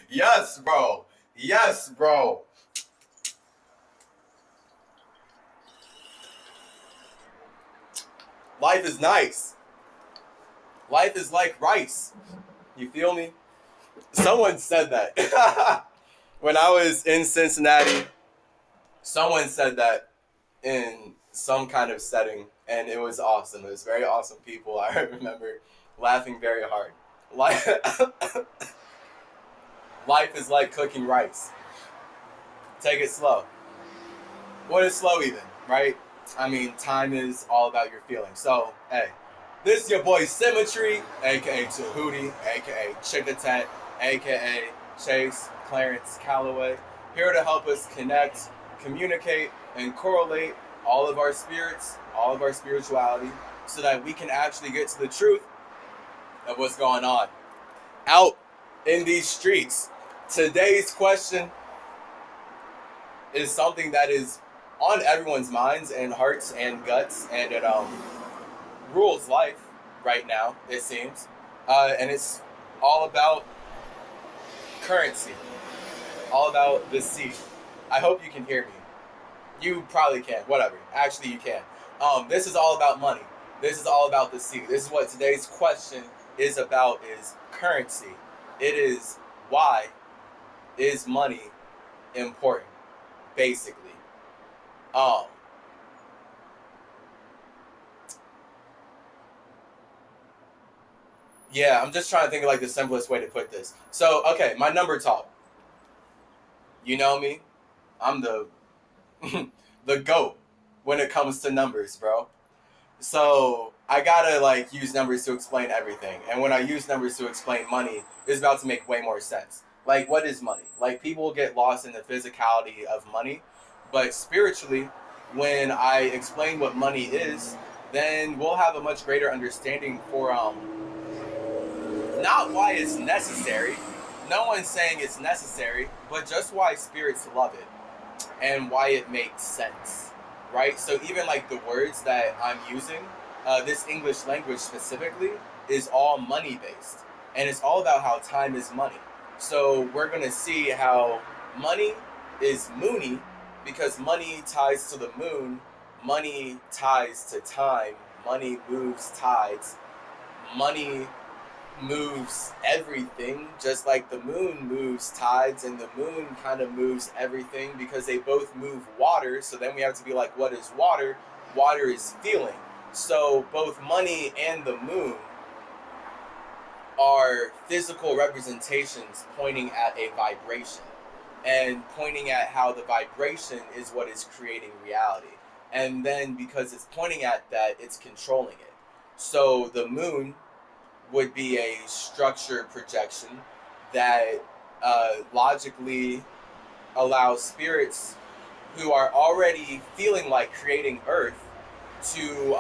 Yes, bro. Yes, bro. Life is nice. Life is like rice. You feel me? Someone said that. When I was in Cincinnati, someone said that in some kind of setting, and it was awesome. It was very awesome people. I remember laughing very hard. Life, life is like cooking rice. Take it slow. What is slow even, right? I mean, time is all about your feelings. So, hey, this is your boy Symmetry, aka Tahuti, aka Chickatet, aka Chase Clarence Calloway, here to help us connect, communicate, and correlate all of our spirits, all of our spirituality, so that we can actually get to the truth of what's going on out in these streets. Today's question is something that is on everyone's minds and hearts and guts, and it rules life right now, it seems. And it's all about currency, all about the seed. I hope you can hear me. You probably can, whatever. Actually, you can. This is all about money. This is all about the seed. This is what today's question is about, is currency. It is, why is money important, basically. Um, yeah, I'm just trying to think of like the simplest way to put this. So, okay, my number talk. You know me. I'm the the goat when it comes to numbers, bro. So I gotta like use numbers to explain everything. And when I use numbers to explain money, it's about to make way more sense. Like, what is money? Like, people get lost in the physicality of money, but spiritually, when I explain what money is, then we'll have a much greater understanding for not why it's necessary. No one's saying it's necessary, but just why spirits love it and why it makes sense, right? So even like the words that I'm using, this English language specifically, is all money based, and it's all about how time is money. So we're gonna see how money is moony, because money ties to the moon, money ties to time, money moves tides, money moves everything, just like the moon moves tides, and the moon kind of moves everything because they both move water. So then we have to be like, what is water? Water is feeling. So both money and the moon are physical representations pointing at a vibration, and pointing at how the vibration is what is creating reality. And then because it's pointing at that, it's controlling it. So the moon would be a structured projection that logically allows spirits who are already feeling like creating Earth to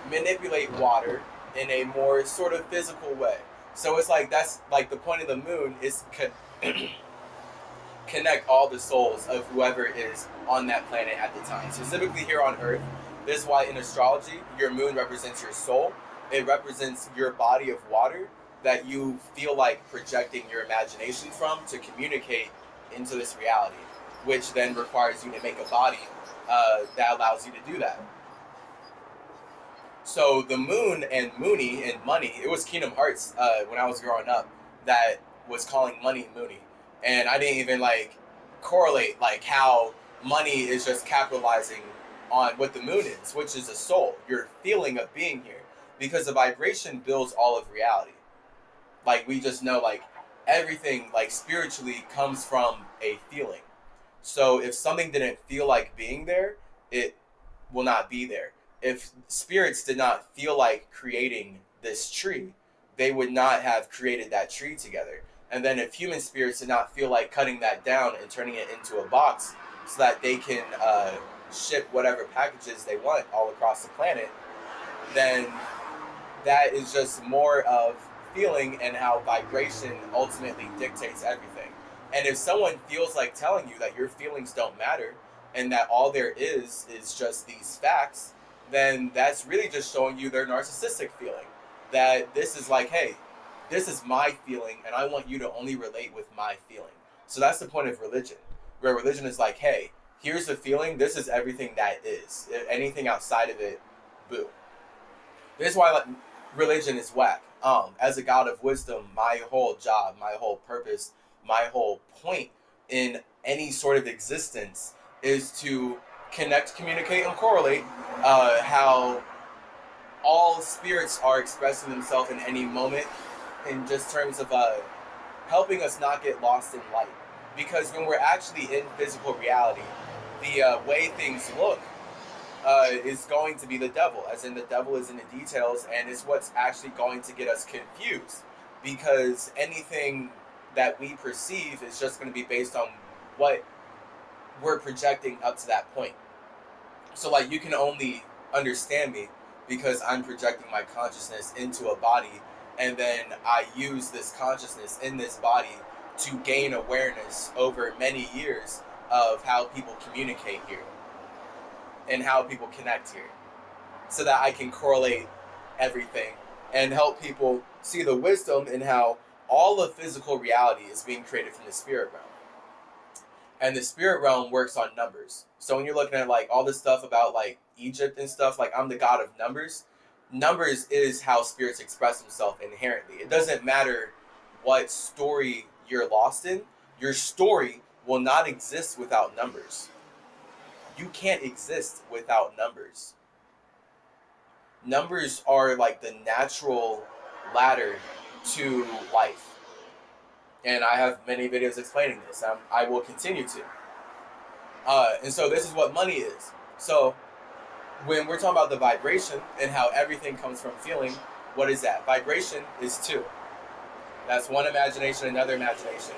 manipulate water in a more sort of physical way. So it's like, that's like the point of the moon is connect all the souls of whoever is on that planet at the time. Specifically here on Earth, this is why in astrology, your moon represents your soul. It represents your body of water that you feel like projecting your imagination from to communicate into this reality, which then requires you to make a body that allows you to do that. So the moon and Mooney and money, it was Kingdom Hearts when I was growing up that was calling money Mooney. And I didn't even like correlate like how money is just capitalizing on what the moon is, which is a soul, your feeling of being here. Because the vibration builds all of reality. Like, we just know like everything like spiritually comes from a feeling. So if something didn't feel like being there, it will not be there. If spirits did not feel like creating this tree, they would not have created that tree together. And then if human spirits did not feel like cutting that down and turning it into a box so that they can ship whatever packages they want all across the planet, then that is just more of feeling and how vibration ultimately dictates everything. And if someone feels like telling you that your feelings don't matter and that all there is just these facts, then that's really just showing you their narcissistic feeling. That this is like, hey, this is my feeling, and I want you to only relate with my feeling. So that's the point of religion, where religion is like, hey, here's the feeling, this is everything that is. Anything outside of it, boo. This is why, like, religion is whack. As a God of wisdom, my whole job, my whole purpose, my whole point in any sort of existence is to connect, communicate, and correlate how all spirits are expressing themselves in any moment, in just terms of helping us not get lost in light. Because when we're actually in physical reality, the way things look is going to be the devil, as in the devil is in the details, and it's what's actually going to get us confused, because anything that we perceive is just going to be based on what we're projecting up to that point. So like, you can only understand me because I'm projecting my consciousness into a body, and then I use this consciousness in this body to gain awareness over many years of how people communicate here and how people connect here, so that I can correlate everything and help people see the wisdom in how all of physical reality is being created from the spirit realm. And the spirit realm works on numbers. So when you're looking at like all this stuff about like Egypt and stuff, like I'm the god of numbers. Numbers is how spirits express themselves inherently. It doesn't matter what story you're lost in. Your story will not exist without numbers. You can't exist without numbers. Numbers are like the natural ladder to life. And I have many videos explaining this. I will continue to. And so this is what money is. So when we're talking about the vibration and how everything comes from feeling, what is that? Vibration is two. That's one imagination, another imagination.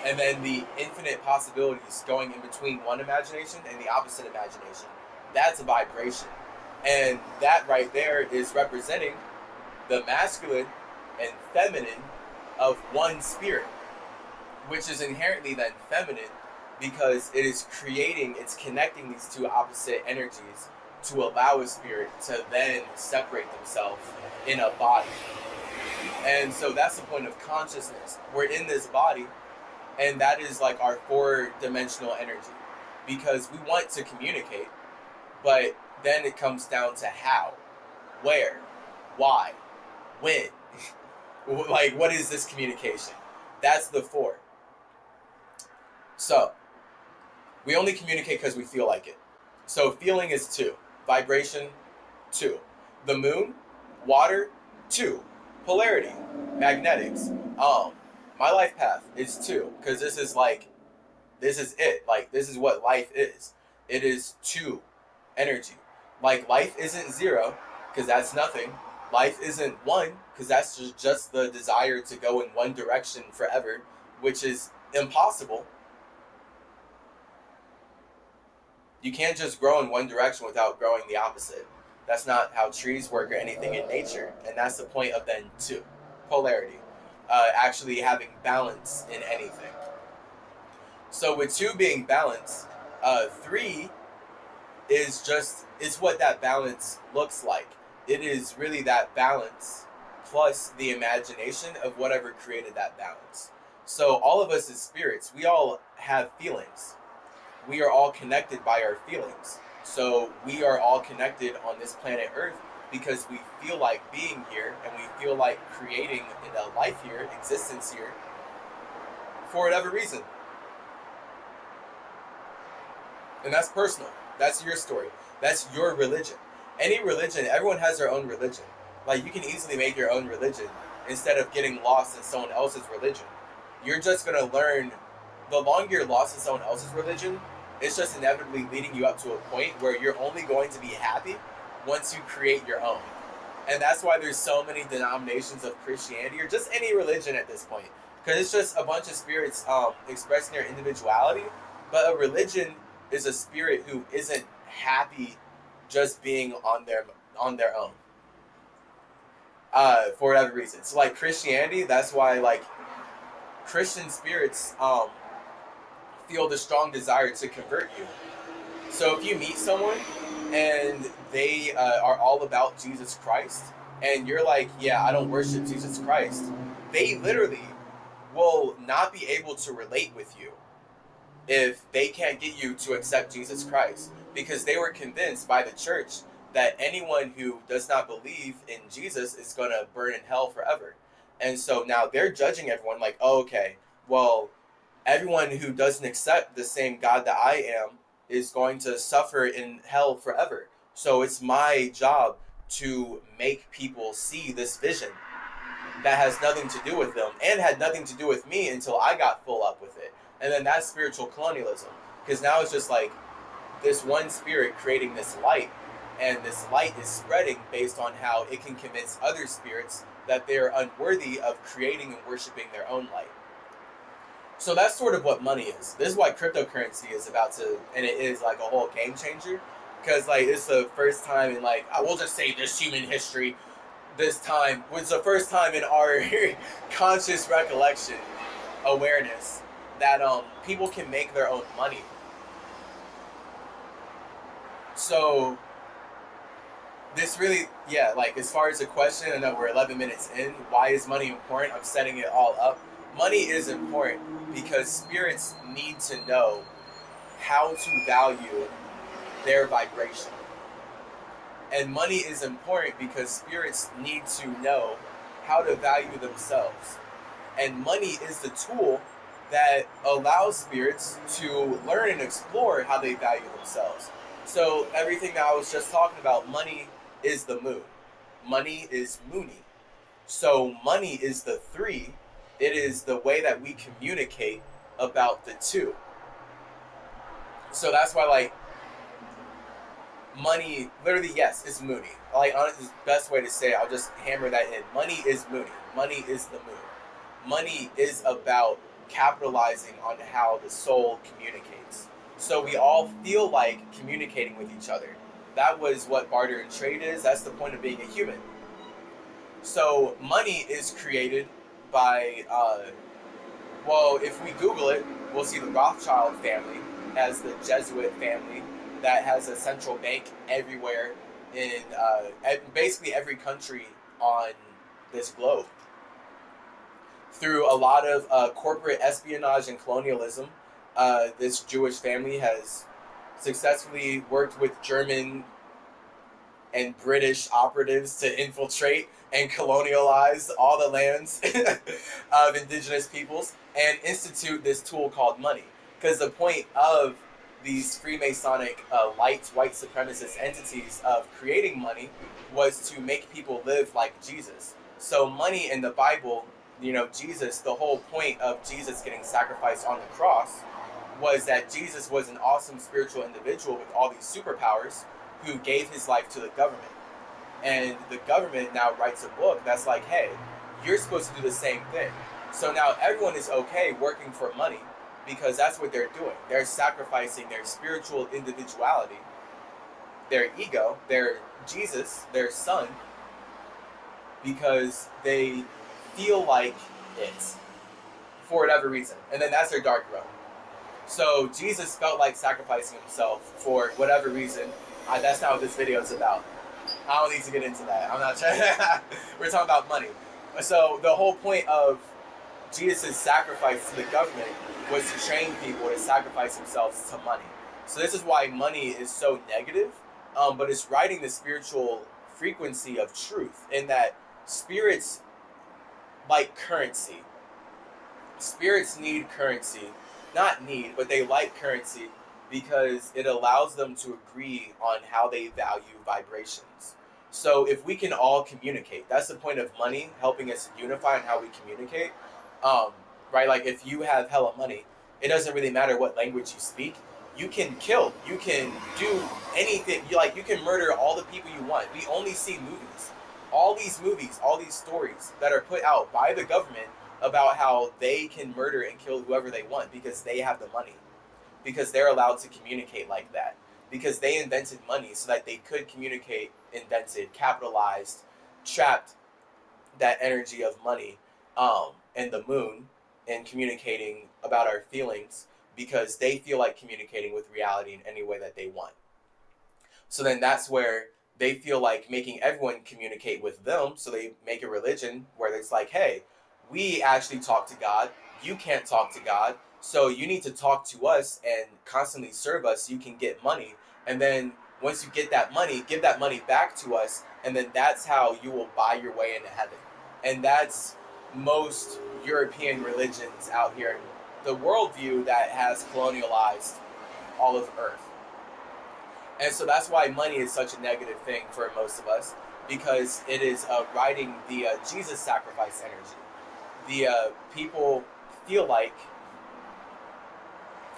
And then the infinite possibilities going in between one imagination and the opposite imagination. That's a vibration. And that right there is representing the masculine and feminine of one spirit, which is inherently then feminine because it is creating, it's connecting these two opposite energies to allow a spirit to then separate themselves in a body. And so that's the point of consciousness. We're in this body, and that is like our four-dimensional energy, because we want to communicate, but then it comes down to how, where, why, when. Like, what is this communication? That's the four. So we only communicate because we feel like it. So feeling is two. Vibration, two. The moon, water, two. Polarity, magnetics. My life path is two, because this is it. Like, this is what life is. It is two energy. Like, life isn't zero, because that's nothing. Life isn't one, because that's just the desire to go in one direction forever, which is impossible. You can't just grow in one direction without growing the opposite. That's not how trees work or anything in nature. And that's the point of then two. Polarity. Actually having balance in anything. So with two being balanced, three is what that balance looks like. It is really that balance plus the imagination of whatever created that balance. So all of us as spirits, we all have feelings. We are all connected by our feelings. So we are all connected on this planet Earth because we feel like being here, and we feel like creating a life here, existence here, for whatever reason. And that's personal. That's your story. That's your religion. Any religion, everyone has their own religion. Like, you can easily make your own religion instead of getting lost in someone else's religion. You're just going to learn, the longer you're lost in someone else's religion, it's just inevitably leading you up to a point where you're only going to be happy once you create your own. And that's why there's so many denominations of Christianity, or just any religion at this point. Because it's just a bunch of spirits expressing their individuality. But a religion is a spirit who isn't happy just being on their own. For whatever reason. So like Christianity, that's why like Christian spirits feel the strong desire to convert you. So if you meet someone and they are all about Jesus Christ, and you're like, yeah, I don't worship Jesus Christ, they literally will not be able to relate with you if they can't get you to accept Jesus Christ, because they were convinced by the church that anyone who does not believe in Jesus is going to burn in hell forever. And so now they're judging everyone like, oh, okay, well, everyone who doesn't accept the same God that I am is going to suffer in hell forever. So it's my job to make people see this vision that has nothing to do with them and had nothing to do with me until I got full up with it. And then that's spiritual colonialism, because now it's just like this one spirit creating this light, and this light is spreading based on how it can convince other spirits that they're unworthy of creating and worshiping their own light. So that's sort of what money is. This is why cryptocurrency is about to, and it is like a whole game changer, because like it's the first time in, like, I will just say this human history, this time was the first time in our conscious recollection, awareness, that people can make their own money. So this really, yeah, like as far as the question, I know we're 11 minutes in, why is money important? I'm setting it all up. Money is important because spirits need to know how to value their vibration. And money is important because spirits need to know how to value themselves. And money is the tool that allows spirits to learn and explore how they value themselves. So everything that I was just talking about, money is the moon. Money is moony. So money is the three. It is the way that we communicate about the two. So that's why, like, money, literally, yes, is moony. Like, honestly, the best way to say it, I'll just hammer that in. Money is moony. Money is the moon. Money is about capitalizing on how the soul communicates. So we all feel like communicating with each other. That was what barter and trade is. That's the point of being a human. So money is created by, well, if we Google it, we'll see the Rothschild family as the Jesuit family that has a central bank everywhere in basically every country on this globe. Through a lot of corporate espionage and colonialism, this Jewish family has successfully worked with German and British operatives to infiltrate and colonialize all the lands of indigenous peoples and institute this tool called money. Because the point of these Freemasonic light white supremacist entities of creating money was to make people live like Jesus. So money in the Bible, Jesus, the whole point of Jesus getting sacrificed on the cross was that Jesus was an awesome spiritual individual with all these superpowers who gave his life to the government. And the government now writes a book that's like, hey, you're supposed to do the same thing. So now everyone is okay working for money because that's what they're doing. They're sacrificing their spiritual individuality, their ego, their Jesus, their son, because they feel like it for whatever reason. And then that's their dark realm. So Jesus felt like sacrificing himself for whatever reason. That's not what this video is about. I don't need to get into that. I'm not trying. We're talking about money. So the whole point of Jesus' sacrifice to the government was to train people to sacrifice themselves to money. So this is why money is so negative, but it's riding the spiritual frequency of truth, in that spirits like currency. Spirits need currency. Not need, but they like currency because it allows them to agree on how they value vibrations. So if we can all communicate, that's the point of money, helping us unify on how we communicate. Right? Like if you have hella money, it doesn't really matter what language you speak. You can kill. You can do anything. You can murder all the people you want. We only see movies. All these movies, all these stories that are put out by the government about how they can murder and kill whoever they want because they have the money. Because they're allowed to communicate like that. Because they invented money so that they could communicate, invented, capitalized, trapped that energy of money and the moon and communicating about our feelings because they feel like communicating with reality in any way that they want. So then that's where they feel like making everyone communicate with them, so they make a religion where it's like, hey, We actually talk to God. You can't talk to God. So you need to talk to us and constantly serve us so you can get money. And then once you get that money, give that money back to us. And then that's how you will buy your way into heaven. And that's most European religions out here. The worldview that has colonialized all of Earth. And so that's why money is such a negative thing for most of us, because it is riding the Jesus sacrifice energy. The people feel like,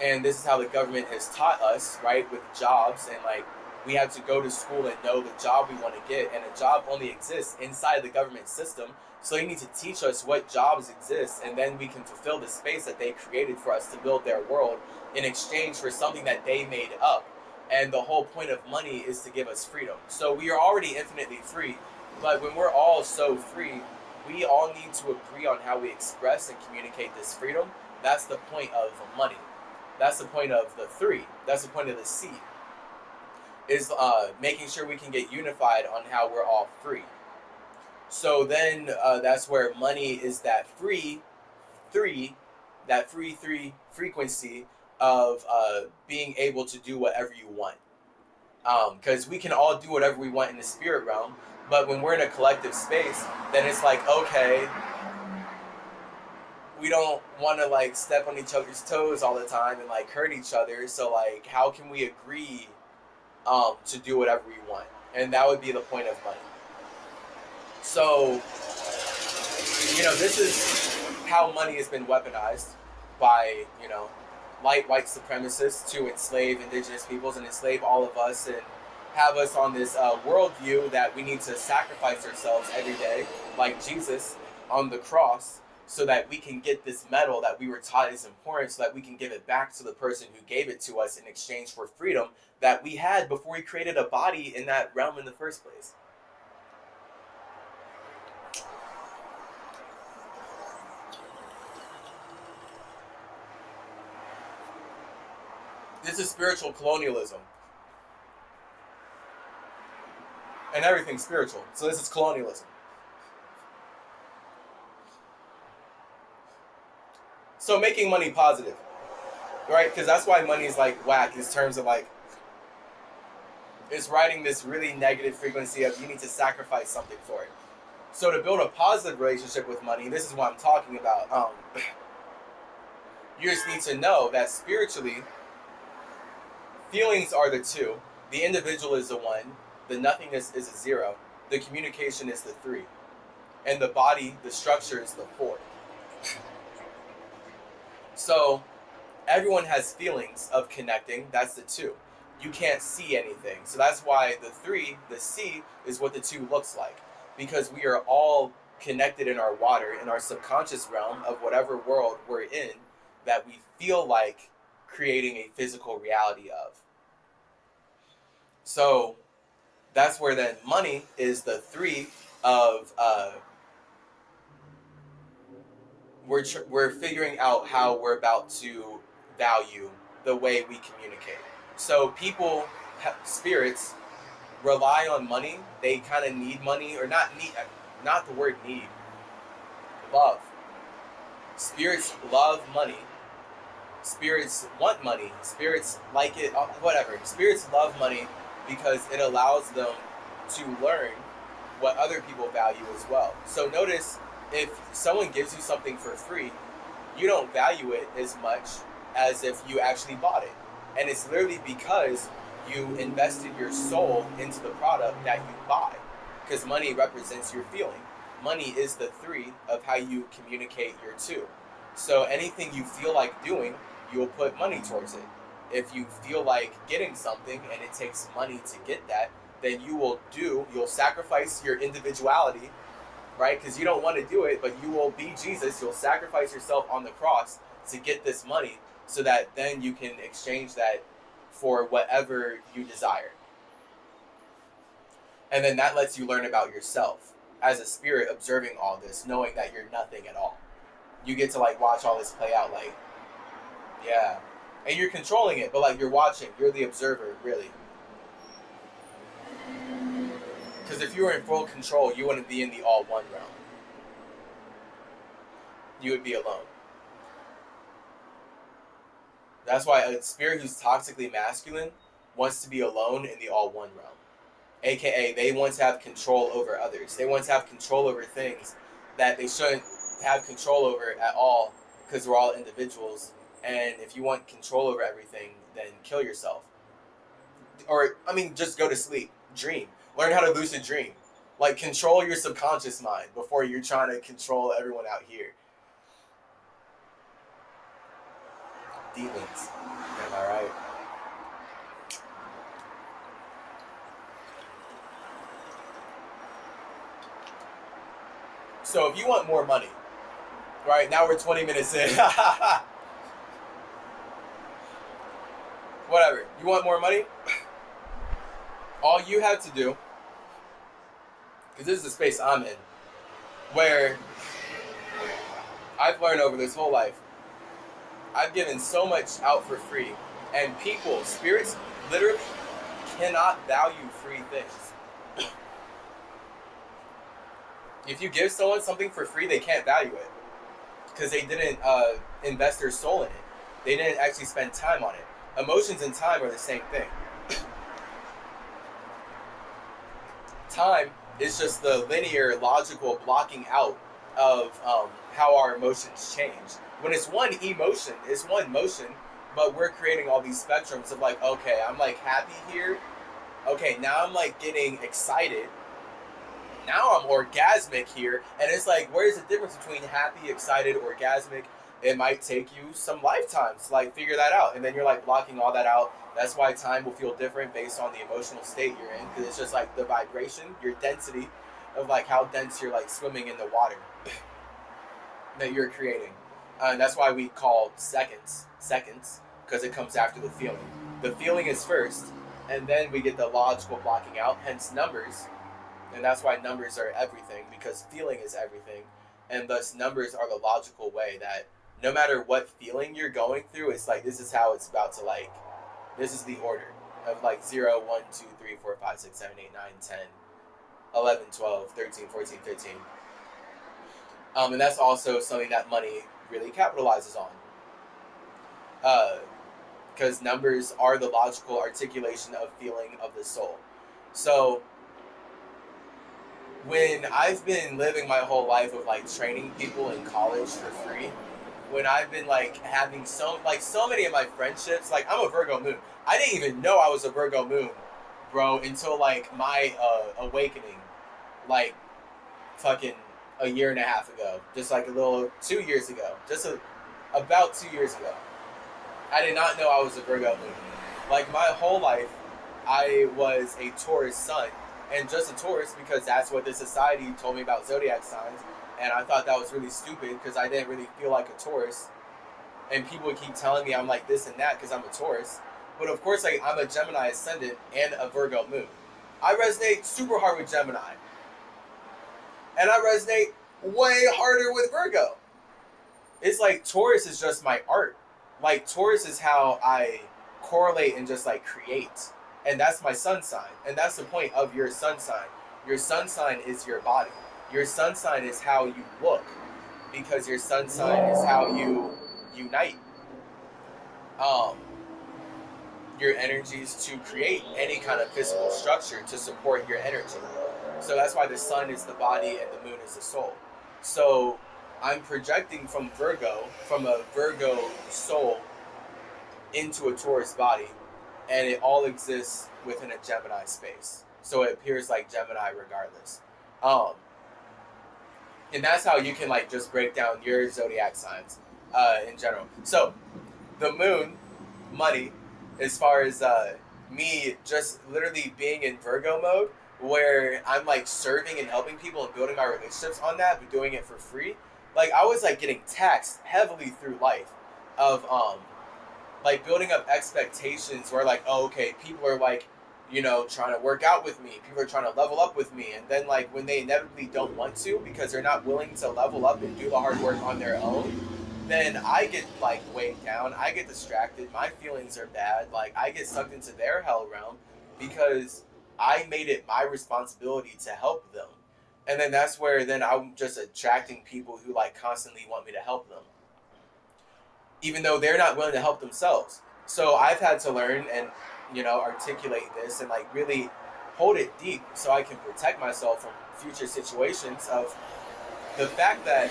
and this is how the government has taught us, right, with jobs, and like we have to go to school and know the job we want to get, and a job only exists inside the government system. So you need to teach us what jobs exist, and then we can fulfill the space that they created for us to build their world in exchange for something that they made up. And the whole point of money is to give us freedom. So we are already infinitely free, but when we're all so free, we all need to agree on how we express and communicate this freedom. That's the point of money. That's the point of the three. That's the point of the C. Is making sure we can get unified on how we're all free. So then that's where money is that free three frequency of being able to do whatever you want. Because we can all do whatever we want in the spirit realm, but when we're in a collective space, then it's like, okay, we don't want to like step on each other's toes all the time and like hurt each other. So like, how can we agree to do whatever we want? And that would be the point of money. So, this is how money has been weaponized by, light white supremacists to enslave indigenous peoples and enslave all of us and have us on this worldview that we need to sacrifice ourselves every day, like Jesus on the cross, so that we can get this medal that we were taught is important, so that we can give it back to the person who gave it to us in exchange for freedom that we had before we created a body in that realm in the first place. This is spiritual colonialism. And everything's spiritual. So this is colonialism. So making money positive, right? Because that's why money is like whack in terms of like, it's riding this really negative frequency of you need to sacrifice something for it. So to build a positive relationship with money, this is what I'm talking about. You just need to know that spiritually, feelings are the two, the individual is the one, the nothingness is a zero, the communication is the three, and the body, the structure is the four. So everyone has feelings of connecting, that's the two. You can't see anything. So that's why the three, the C, is what the two looks like. Because we are all connected in our water, in our subconscious realm of whatever world we're in, that we feel like creating a physical reality of. So that's where then money is the three of we're figuring out how we're about to value the way we communicate. So people, spirits, rely on money. They kind of need money, or not the word need, love. Spirits love money. Spirits want money. Spirits like it, whatever. Spirits love money because it allows them to learn what other people value as well. So notice, if someone gives you something for free, you don't value it as much as if you actually bought it. And it's literally because you invested your soul into the product that you buy. Because money represents your feeling. Money is the three of how you communicate your two. So anything you feel like doing, you'll put money towards it. If you feel like getting something and it takes money to get that, then you'll sacrifice your individuality, right? Because you don't want to do it, but you will be Jesus. You'll sacrifice yourself on the cross to get this money, so that then you can exchange that for whatever you desire. And then that lets you learn about yourself as a spirit, observing all this, knowing that you're nothing at all. You get to like watch all this play out, like, yeah. And you're controlling it, but like you're watching, you're the observer, really. Because if you were in full control, you wouldn't be in the all one realm. you would be alone. That's why a spirit who's toxically masculine wants to be alone in the all one realm. AKA, they want to have control over others. They want to have control over things that they shouldn't have control over at all, because we're all individuals. And if you want control over everything, then kill yourself. Or, I mean, just go to sleep. Dream. Learn how to lucid dream. Like, control your subconscious mind before you're trying to control everyone out here. Demons. Am I right? So if you want more money, right, now we're 20 minutes in. Whatever. You want more money? All you have to do, because this is the space I'm in, where I've learned over this whole life, I've given so much out for free, and people, spirits, literally cannot value free things. If you give someone something for free, they can't value it, because they didn't invest their soul in it. They didn't actually spend time on it. Emotions and time are the same thing. Time is just the linear, logical blocking out of how our emotions change. When it's one emotion, it's one motion, but we're creating all these spectrums of like, okay, I'm like happy here. Okay, now I'm like getting excited. Now I'm orgasmic here. And it's like, where's the difference between happy, excited, orgasmic? It might take you some lifetimes to like figure that out. And then you're like blocking all that out. That's why time will feel different based on the emotional state you're in. Because it's just like the vibration, your density of like how dense you're like swimming in the water that you're creating. And that's why we call seconds, because it comes after the feeling. The feeling is first, and then we get the logical blocking out, hence numbers. And that's why numbers are everything, because feeling is everything. And thus numbers are the logical way that no matter what feeling you're going through, it's like this is how it's about to like, this is the order of like 0, 1, 2, 3, 4, 5, 6, 7, 8, 9, 10, 11, 12, 13, 14, 15. And that's also something that money really capitalizes on. Because numbers are the logical articulation of feeling of the soul. So when I've been living my whole life of like training people in college for free, when I've been like having so many of my friendships, like I'm a Virgo moon. I didn't even know I was a Virgo moon, bro, until like my awakening, like fucking a year and a half ago, just like a little 2 years ago, about 2 years ago. I did not know I was a Virgo moon. Like my whole life, I was a Taurus sun, and just a Taurus because that's what the society told me about zodiac signs, and I thought that was really stupid because I didn't really feel like a Taurus, and people would keep telling me I'm like this and that because I'm a Taurus, but of course like I'm a Gemini ascendant and a Virgo moon. I resonate super hard with Gemini, and I resonate way harder with Virgo. It's like Taurus is just my art. Like Taurus is how I correlate and just like create. And that's my sun sign. And that's the point of your sun sign. Your sun sign is your body. Your sun sign is how you look. Because your sun sign is how you unite your energies to create any kind of physical structure to support your energy. So that's why the sun is the body and the moon is the soul. So I'm projecting from a Virgo soul into a Taurus body, and it all exists within a Gemini space. So it appears like Gemini regardless. And that's how you can like just break down your zodiac signs in general. So the moon, money, as far as me just literally being in Virgo mode, where I'm like serving and helping people and building my relationships on that, but doing it for free. Like I was like getting taxed heavily through life of like building up expectations where like, oh, okay, people are like, you know, trying to work out with me. People are trying to level up with me. And then like when they inevitably don't want to because they're not willing to level up and do the hard work on their own, then I get like weighed down. I get distracted. My feelings are bad. Like I get sucked into their hell realm because I made it my responsibility to help them. And then that's where then I'm just attracting people who like constantly want me to help them, even though they're not willing to help themselves. So I've had to learn and, articulate this and like really hold it deep so I can protect myself from future situations of the fact that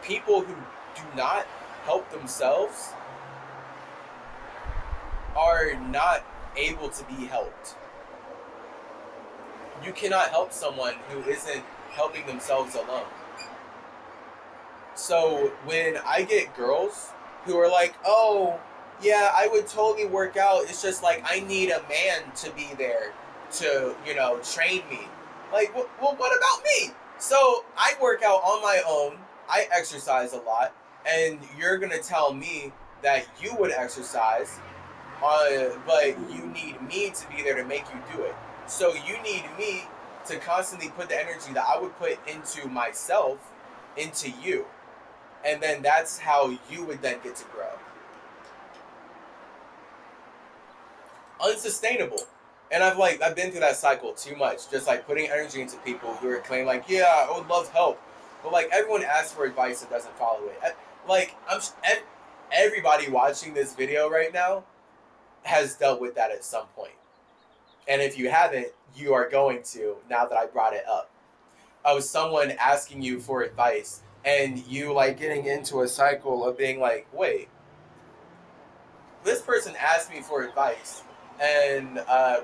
people who do not help themselves are not able to be helped. You cannot help someone who isn't helping themselves alone. So when I get girls who are like, oh, yeah, I would totally work out. It's just like I need a man to be there to, train me. Like, well, what about me? So I work out on my own. I exercise a lot. And you're going to tell me that you would exercise, but you need me to be there to make you do it. So you need me to constantly put the energy that I would put into myself into you. And then that's how you would then get to grow. Unsustainable. And I've been through that cycle too much. Just like putting energy into people who are claiming like, yeah, I would love help. But like everyone asks for advice and doesn't follow it. Like everybody watching this video right now has dealt with that at some point. And if you haven't, you are going to now that I brought it up. Of someone asking you for advice and you like getting into a cycle of being like, wait, this person asked me for advice, and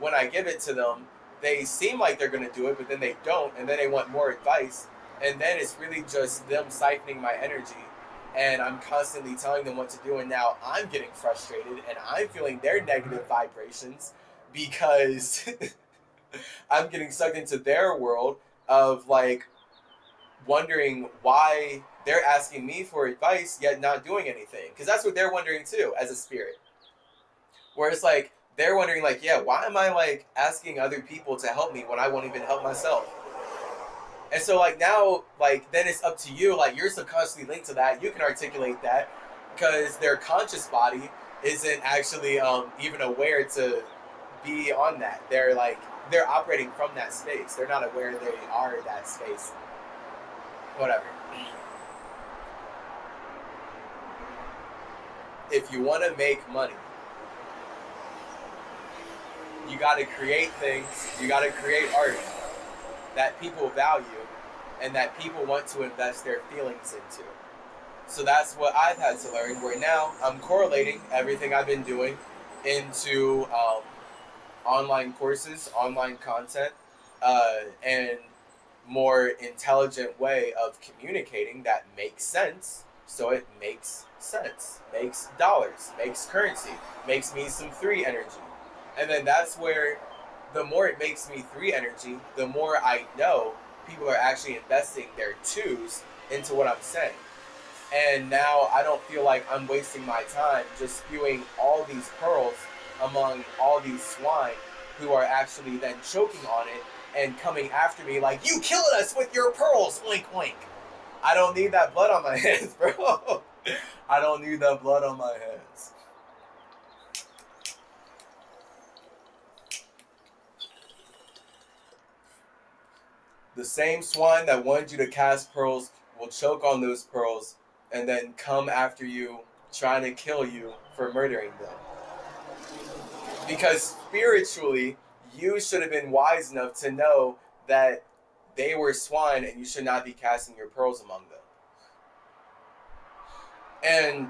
when I give it to them, they seem like they're going to do it, but then they don't, and then they want more advice, and then it's really just them siphoning my energy, and I'm constantly telling them what to do, and now I'm getting frustrated, and I'm feeling their negative vibrations because I'm getting sucked into their world of like wondering why they're asking me for advice yet not doing anything, because that's what they're wondering too as a spirit, where it's like they're wondering like, yeah, why am I like asking other people to help me when I won't even help myself? And so like now, like then it's up to you, like you're subconsciously linked to that, you can articulate that because their conscious body isn't actually even aware to be on that. They're operating from that space, they're not aware they are that space. Whatever. If you want to make money, you got to create things, you got to create art that people value and that people want to invest their feelings into. So that's what I've had to learn, where now I'm correlating everything I've been doing into online courses, online content, and more intelligent way of communicating that makes sense. So it makes sense, makes dollars, makes currency, makes me some 3 energy. And then that's where the more it makes me 3 energy, the more I know people are actually investing their 2s into what I'm saying. And now I don't feel like I'm wasting my time just spewing all these pearls among all these swine who are actually then choking on it and coming after me like, you killed us with your pearls, oink oink. I don't need that blood on my hands, bro. I don't need that blood on my hands. The same swine that wanted you to cast pearls will choke on those pearls and then come after you, trying to kill you for murdering them. Because spiritually, you should have been wise enough to know that they were swine and you should not be casting your pearls among them. And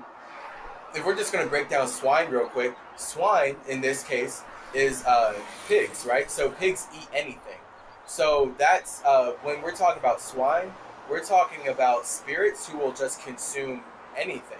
if we're just going to break down swine real quick, swine in this case is pigs, right? So pigs eat anything. So that's when we're talking about swine, we're talking about spirits who will just consume anything.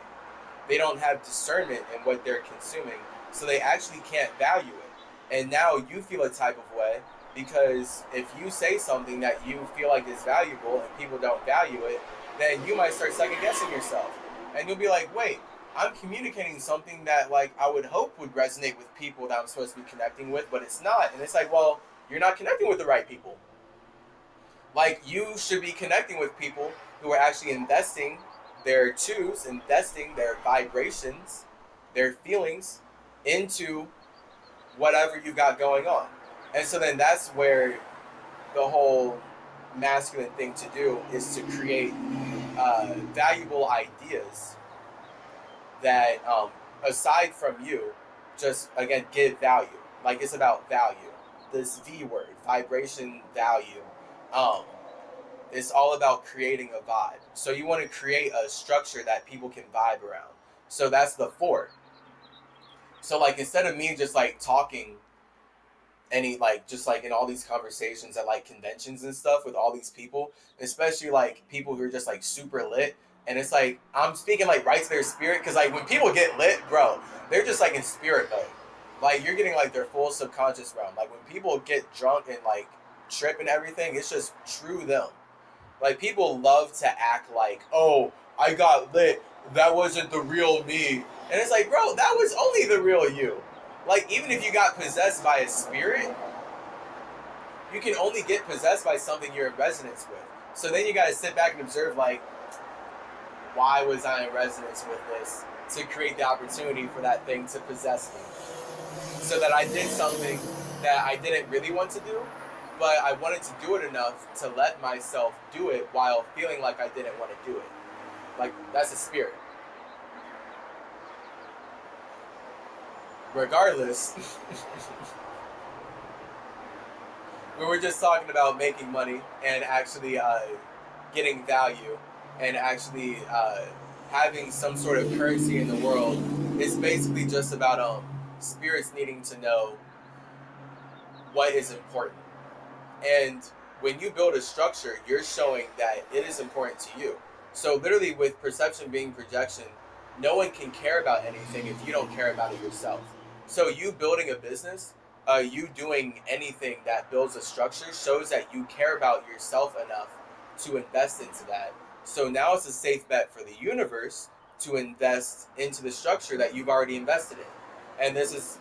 They don't have discernment in what they're consuming, so they actually can't value it. And now you feel a type of way because if you say something that you feel like is valuable and people don't value it, then you might start second guessing yourself. And you'll be like, wait, I'm communicating something that like I would hope would resonate with people that I'm supposed to be connecting with, but it's not. And it's like, well, you're not connecting with the right people. Like, you should be connecting with people who are actually investing their 2s, investing their vibrations, their feelings into whatever you've got going on. And so then that's where the whole masculine thing to do is to create valuable ideas that, aside from you, just again give value. Like, it's about value. This V word, vibration, value. Um, it's all about creating a vibe. So you want to create a structure that people can vibe around. So that's the four. So like, instead of me just like talking any, like, just like in all these conversations at like conventions and stuff with all these people, especially like people who are just like super lit, and it's like I'm speaking like right to their spirit, because like when people get lit, bro, they're just like in spirit mode. Like, you're getting like their full subconscious realm. Like when people get drunk and like trip and everything, it's just true them. Like, people love to act like, oh, I got lit, that wasn't the real me. And it's like, bro, that was only the real you. Like, even if you got possessed by a spirit, you can only get possessed by something you're in resonance with. So then you gotta sit back and observe, like, why was I in resonance with this? To create the opportunity for that thing to possess me. So that I did something that I didn't really want to do, but I wanted to do it enough to let myself do it while feeling like I didn't want to do it. Like, that's a spirit. Regardless, we were just talking about making money and actually getting value and actually having some sort of currency in the world. It's basically just about spirits needing to know what is important. And when you build a structure, you're showing that it is important to you. So literally, with perception being projection, no one can care about anything if you don't care about it yourself. So you building a business, you doing anything that builds a structure shows that you care about yourself enough to invest into that. So now it's a safe bet for the universe to invest into the structure that you've already invested in. And this is,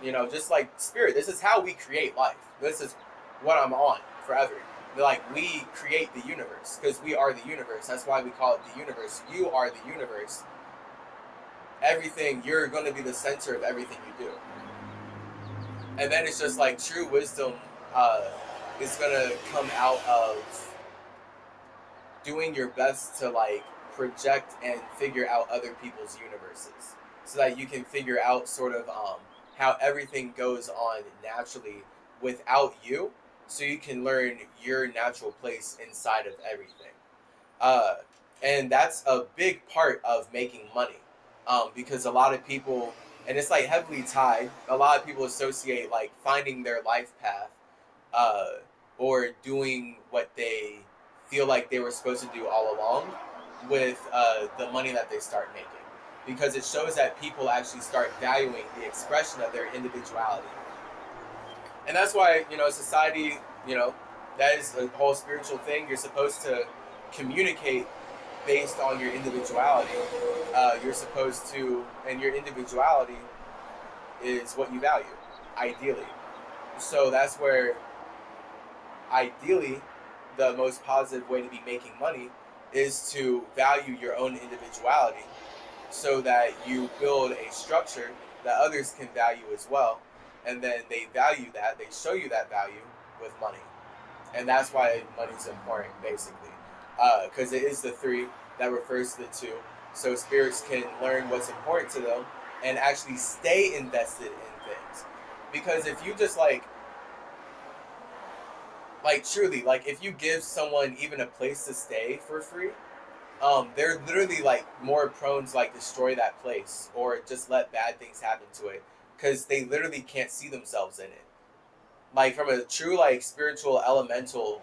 just like spirit, this is how we create life. This is what I'm on forever. Like, we create the universe because we are the universe. That's why we call it the universe. You are the universe. Everything, you're going to be the center of everything you do. And then it's just like true wisdom is going to come out of doing your best to like project and figure out other people's universes, so that you can figure out sort of how everything goes on naturally without you, so you can learn your natural place inside of everything. And that's a big part of making money, because a lot of people, and it's like heavily tied, a lot of people associate like finding their life path uh, or doing what they feel like they were supposed to do all along with the money that they start making, because it shows that people actually start valuing the expression of their individuality. And that's why, society, that is a whole spiritual thing. You're supposed to communicate based on your individuality. You're supposed to, and your individuality is what you value, ideally. So that's where, ideally, the most positive way to be making money is to value your own individuality, so that you build a structure that others can value as well. And then they value that, they show you that value with money. And that's why money is important, basically. Because it is the three that refers to the two. So spirits can learn what's important to them and actually stay invested in things. Because if you just like truly, like if you give someone even a place to stay for free, they're literally like more prone to like destroy that place or just let bad things happen to it, because they literally can't see themselves in it. Like, from a true like spiritual elemental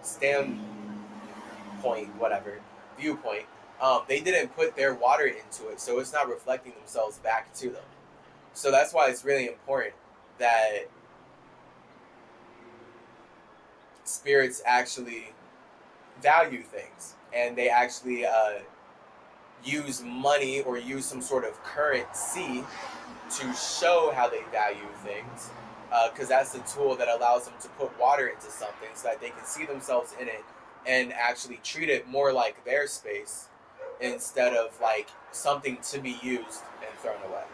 standpoint, whatever viewpoint, they didn't put their water into it, so it's not reflecting themselves back to them. So that's why it's really important that spirits actually value things, and they actually use money or use some sort of currency to show how they value things, because that's the tool that allows them to put water into something so that they can see themselves in it and actually treat it more like their space instead of like something to be used and thrown away.